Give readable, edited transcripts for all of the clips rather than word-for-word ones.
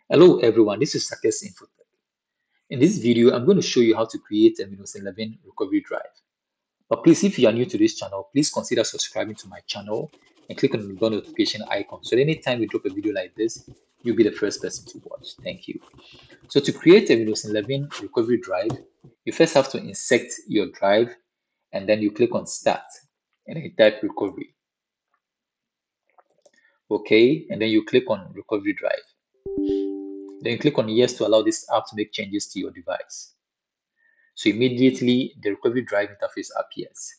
Hello everyone, this is Success Infotech. In this video, I'm going to show you how to create a Windows 11 recovery drive. But please, if you are new to this channel, please consider subscribing to my channel and click on the bell notification icon so that anytime we drop a video like this, you'll be the first person to watch. Thank you. So to create a Windows 11 recovery drive, you first have to insert your drive and then you click on Start and then you type recovery. Okay, and then you click on recovery drive. Then you click on yes to allow this app to make changes to your device. So immediately the recovery drive interface appears.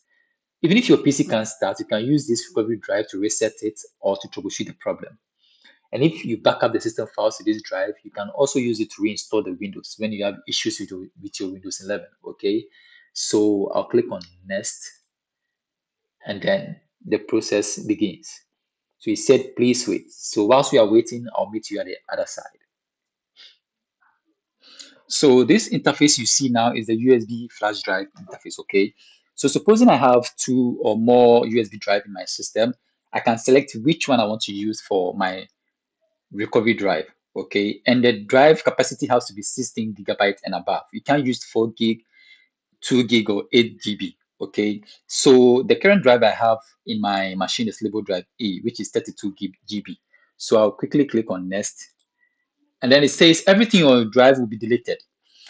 Even if your PC can't start, you can use this recovery drive to reset it or to troubleshoot the problem. And if you back up the system files to this drive, you can also use it to reinstall the Windows when you have issues with your Windows 11. Okay, so I'll click on next and then the process begins. So he said, please wait. So whilst we are waiting, I'll meet you at the other side. So this interface you see now is the USB flash drive interface, okay? So supposing I have two or more USB drive in my system, I can select which one I want to use for my recovery drive, okay? And the drive capacity has to be 16 gigabytes and above. You can't use 4 gig, 2 gig, or 8 GB, okay? So the current drive I have in my machine is labeled drive A, which is 32 GB. So I'll quickly click on next, and then it says everything on your drive will be deleted.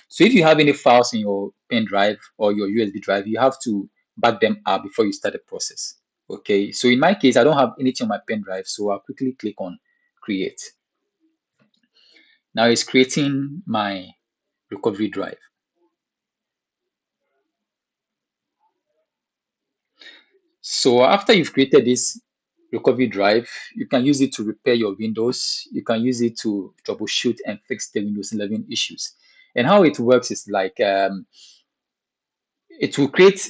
So if you have any files in your pen drive or your USB drive, you have to back them up before you start the process. Okay, so in my case, I don't have anything on my pen drive, so I'll quickly click on create. Now it's creating my recovery drive. So after you've created this recovery drive, you can use it to repair your Windows. You can use it to troubleshoot and fix the Windows 11 issues. And how it works is like it will create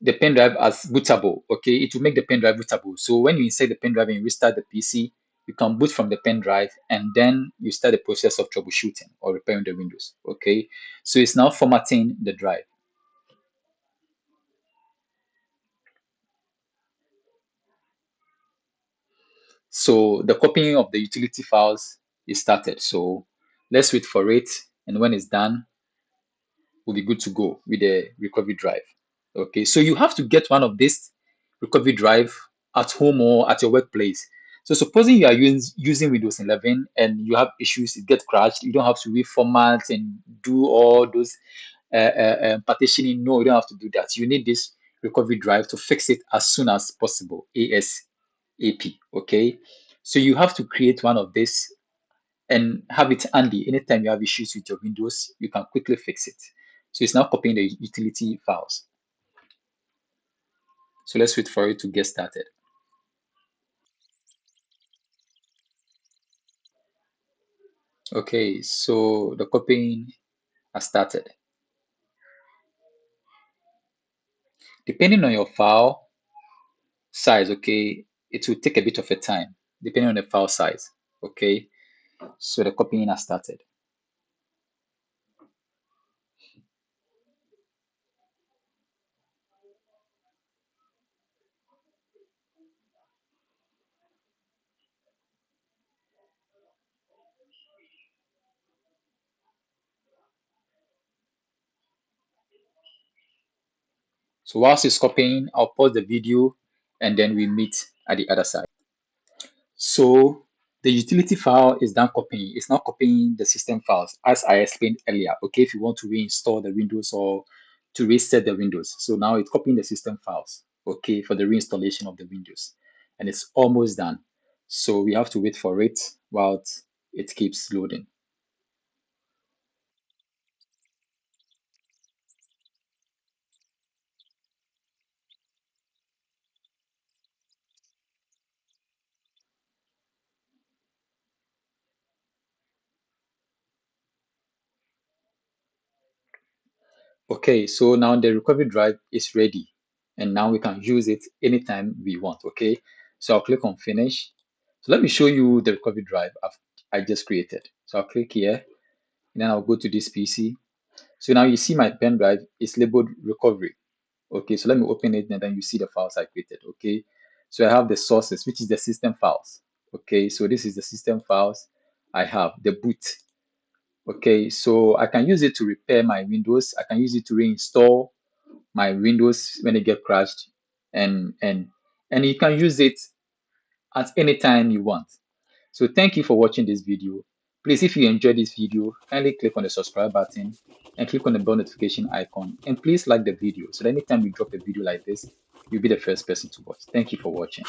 the pen drive as bootable. Okay, it will make the pen drive bootable. So when you insert the pen drive and restart the PC, you can boot from the pen drive and then you start the process of troubleshooting or repairing the Windows. Okay, so it's now formatting the drive. So the copying of the utility files is started. So let's wait for it, and when it's done, we'll be good to go with the recovery drive. Okay, so you have to get one of this recovery drive at home or at your workplace. So supposing you are using Windows 11 and you have issues, it gets crashed, you don't have to reformat and do all those partitioning. No, you don't have to do that. You need this recovery drive to fix it as soon as possible, ASAP. Okay, so you have to create one of this and have it handy. Anytime you have issues with your Windows, you can quickly fix it. So it's now copying the utility files. So let's wait for it to get started. Okay, so the copying has started. Depending on your file size, okay, it will take a bit of a time, depending on the file size. Okay, so the copying has started. So whilst it's copying, I'll pause the video and then we meet at the other side. So the utility file is done copying. It's not copying the system files as I explained earlier. Okay, if you want to reinstall the Windows or to reset the Windows. So now it's copying the system files, okay, for the reinstallation of the Windows. And it's almost done. So we have to wait for it while it keeps loading. Okay, so now the recovery drive is ready. And now we can use it anytime we want, okay? So I'll click on finish. So let me show you the recovery drive I just created. So I'll click here, and then I'll go to this PC. So now you see my pen drive is labeled recovery. Okay, so let me open it and then you see the files I created. Okay, so I have the sources, which is the system files. Okay, so this is the system files. I have, the boot. Okay, so I can use it to repair my Windows. I can use it to reinstall my Windows when it get crashed, and and and you can use it at any time you want. So thank you for watching this video. Please, if you enjoyed this video, kindly click on the subscribe button and click on the bell notification icon. And please like the video so that anytime we drop a video like this, you'll be the first person to watch. Thank you for watching.